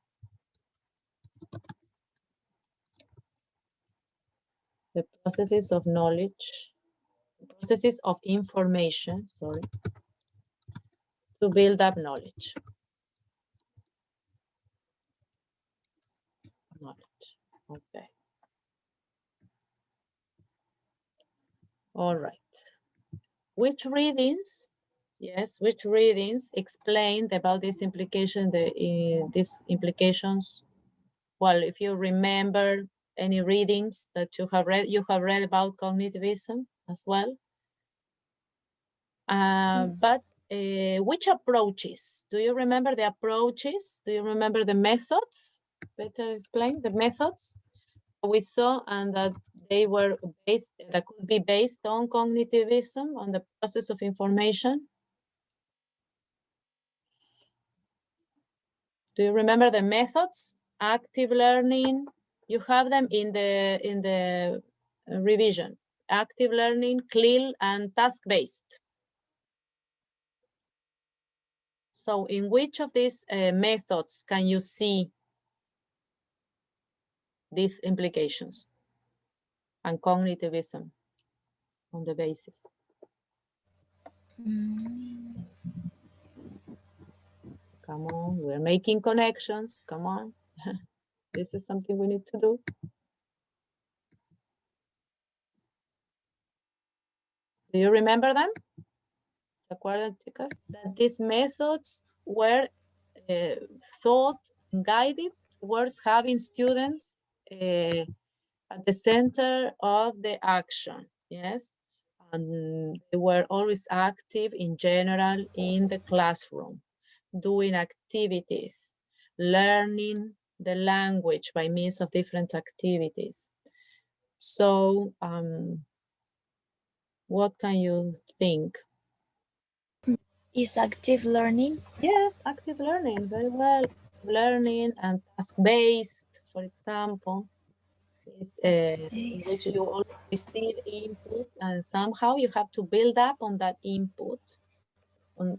the processes of knowledge, processes of information, sorry, to build up knowledge. Okay. All right. Which readings? Yes, which readings explained about this implication, these implications? Well, if you remember any readings that you have read about cognitivism as well. But which approaches? Do you remember the approaches? Do you remember the methods? Better explain the methods we saw, and that they were based, that could be based on cognitivism, on the process of information. Do you remember the methods? Active learning, you have them in the revision. Active learning, CLIL, and task-based. So in which of these methods can you see these implications and cognitivism on the basis? Come on, we're making connections, come on. This is something we need to do. Do you remember them? ¿Se acuerdan, chicas? That these methods were thought and guided towards having students at the center of the action, yes? And they were always active in general in the classroom, doing activities, learning the language by means of different activities. So What can you think? Is active learning? Yes, active learning, very well. Learning and task-based, for example, is in which Space. you also receive input and somehow you have to build up on that input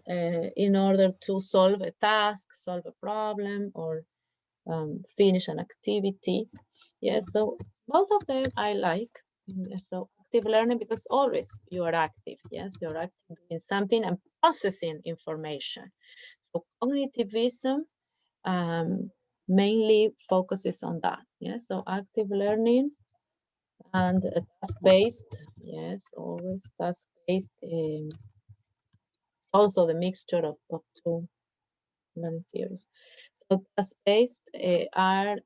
in order to solve a task, solve a problem, or finish an activity. Yes, so both of them I like. So active learning because always you are active. Yes, you're active doing something and processing information. So cognitivism mainly focuses on that. Yes, so active learning and task-based. Yes, always task-based. It's also the mixture of two learning theories. So task-based are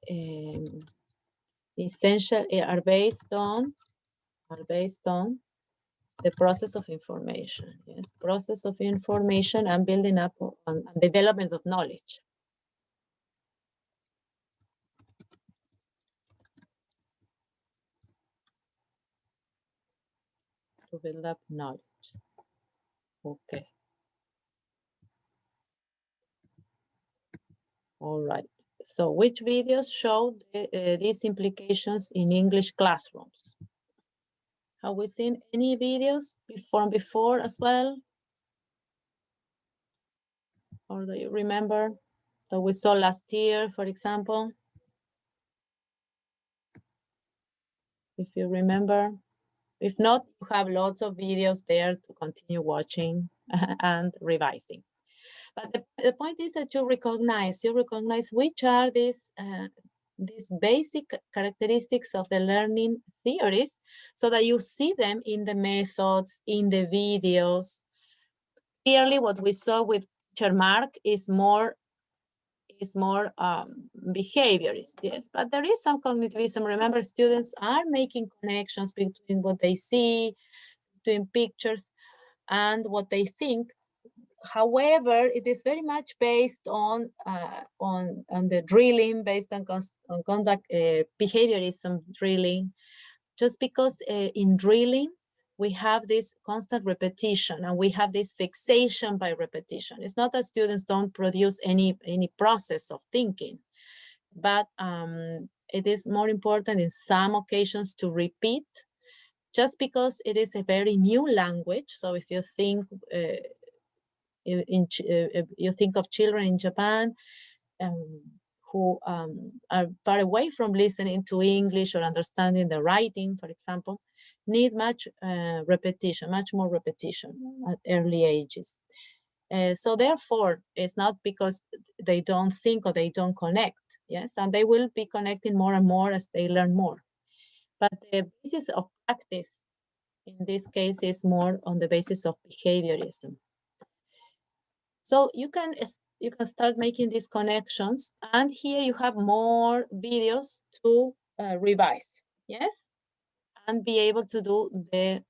essential are based on the process of information. Yes? Process of information and building up and development of knowledge. To build up knowledge. Okay. All right. So which videos show these implications in English classrooms? Have we seen any videos from before as well? Or do you remember that we saw last year, for example? If you remember. If not, you have lots of videos there to continue watching and revising. But the point is that you recognize which are these basic characteristics of the learning theories so that you see them in the methods, in the videos. Clearly, what we saw with teacher Mark is more behaviorist, yes, but there is some cognitivism. Remember, students are making connections between what they see, between pictures, and what they think. However, it is very much based on the drilling, based on conduct behaviorism drilling. Just because in drilling we have this constant repetition and we have this fixation by repetition. It's not that students don't produce any process of thinking, but it is more important in some occasions to repeat, just because it is a very new language. So if you think you think of children in Japan who are far away from listening to English or understanding the writing, for example, need much repetition, much more repetition at early ages. So therefore, it's not because they don't think or they don't connect, yes, and they will be connecting more and more as they learn more. But the basis of practice in this case is more on the basis of behaviorism. So you can start making these connections, and here you have more videos to revise, yes, and be able to do the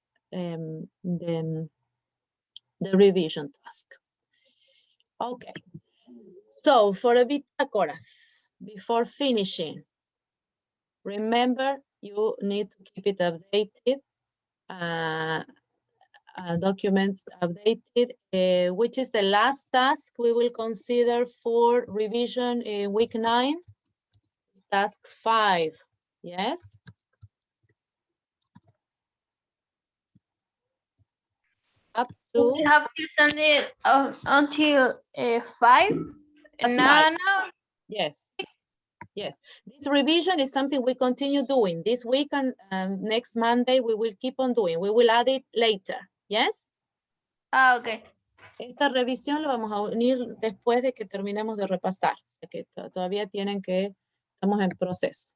revision task. Okay, so for a bitácoras, before finishing, remember you need to keep it updated, documents updated, which is the last task we will consider for revision in week 9, task 5, yes? Up to... We have to send it until 5? That's No, 5. no. Yes. Yes, this revision is something we continue doing this week, and next Monday we will keep on doing. We will add it later, yes? Ah, okay. Esta revisión lo vamos a unir después de que terminemos de repasar. O sea que todavía estamos en proceso.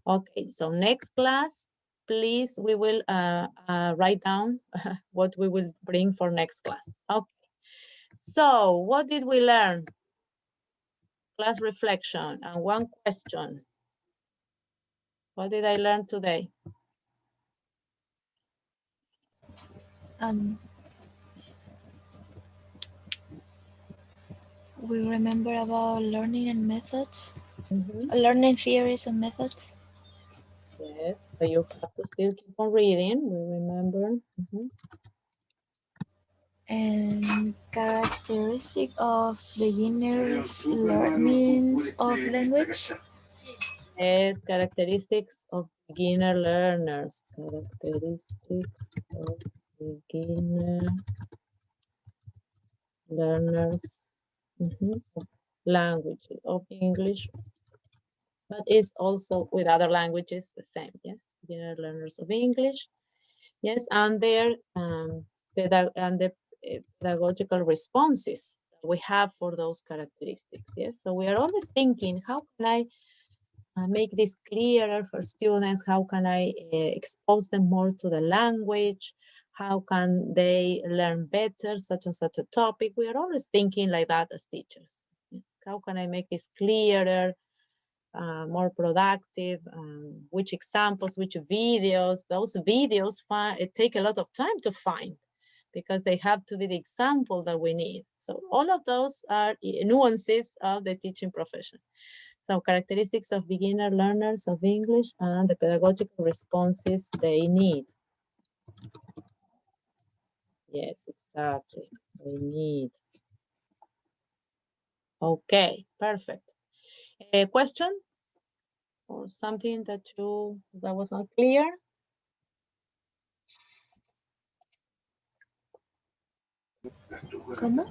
Okay, so next class, please, we will write down what we will bring for next class. Okay, so what did we learn? Class reflection and one question. What did I learn today? We remember about learning and methods, learning theories and methods. Yes, So you have to still keep on reading, we remember. And characteristic of beginners learnings of language. Yes, characteristics of beginner learners. Characteristics of beginner learners of language, of English, but it's also with other languages the same. Yes, beginner learners of English. Yes, and their pedagogical responses that we have for those characteristics. Yes, so we are always thinking, how can I make this clearer for students? How can I expose them more to the language? How can they learn better such and such a topic? We are always thinking like that as teachers. Yes. How can I make this clearer, more productive? Which examples, which videos? Those videos take a lot of time to find because they have to be the example that we need. So all of those are nuances of the teaching profession. So characteristics of beginner learners of English and the pedagogical responses they need. Yes, exactly. They need. Okay, perfect. A question or something that was not clear? ¿Cómo?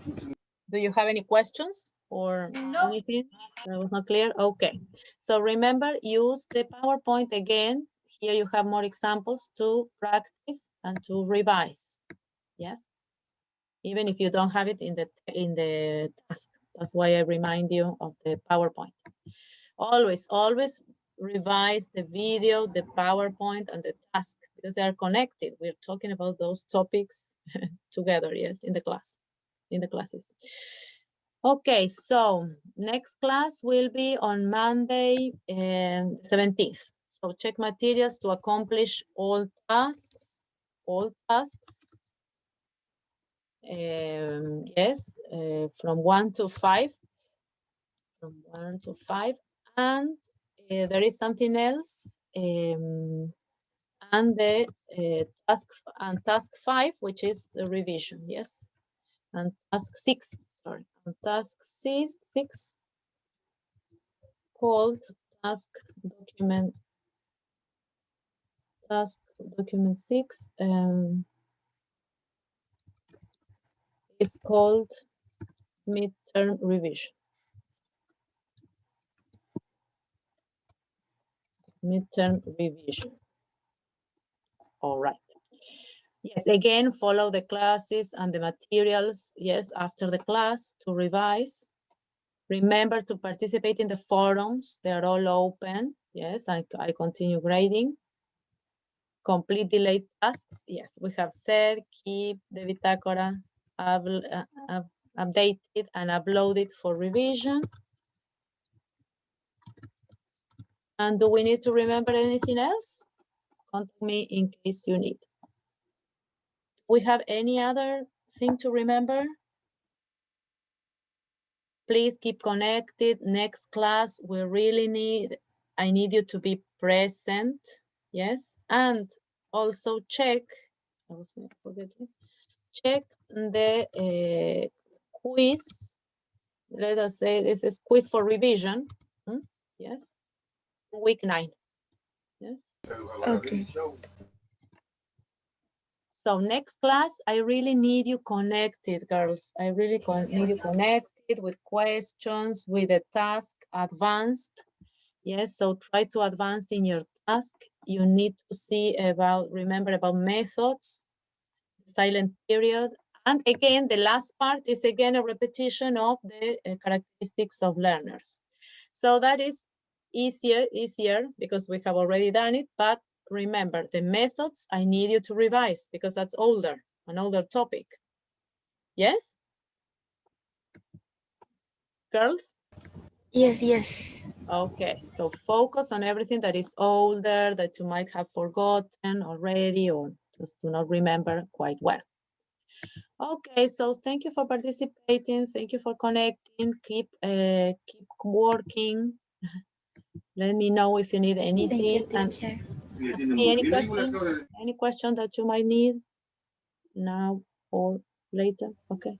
Do you have any questions or anything that was not clear? Okay. So remember, use the PowerPoint again. Here you have more examples to practice and to revise. Yes. Even if you don't have it in the task. That's why I remind you of the PowerPoint. Always, always revise the video, the PowerPoint, and the task because they are connected. We're talking about those topics together, yes, in the classes. Okay, so next class will be on Monday, 17th. So check materials to accomplish all tasks. Yes, from 1 to 5. From 1 to 5. And there is something else. And the task 5, which is the revision, yes. And task 6, sorry. And task 6 called task document 6 is called midterm revision. Midterm revision. All right. Yes, again, follow the classes and the materials, yes, after the class to revise. Remember to participate in the forums. They are all open. Yes, I continue grading. Complete delayed tasks. Yes, we have said keep the Vitacora updated and uploaded for revision. And do we need to remember anything else? Contact me in case you need. We have any other thing to remember? Please keep connected. Next class, I need you to be present. Yes, and also check the quiz. Let us say this is quiz for revision. Yes, week 9. Yes. Okay. So next class, I really need you connected, girls. I really need you connected with questions, with the task advanced. Yes, so try to advance in your task. You need to remember about methods, silent period. And again, the last part is again a repetition of the characteristics of learners. So that is easier because we have already done it, but remember the methods I need you to revise because that's an older topic. Yes? Girls? Yes. Okay, so focus on everything that is older that you might have forgotten already or just do not remember quite well. Okay, so thank you for participating. Thank you for connecting. Keep working. Let me know if you need anything. Thank you, teacher. Ask me any question that you might need now or later. Okay.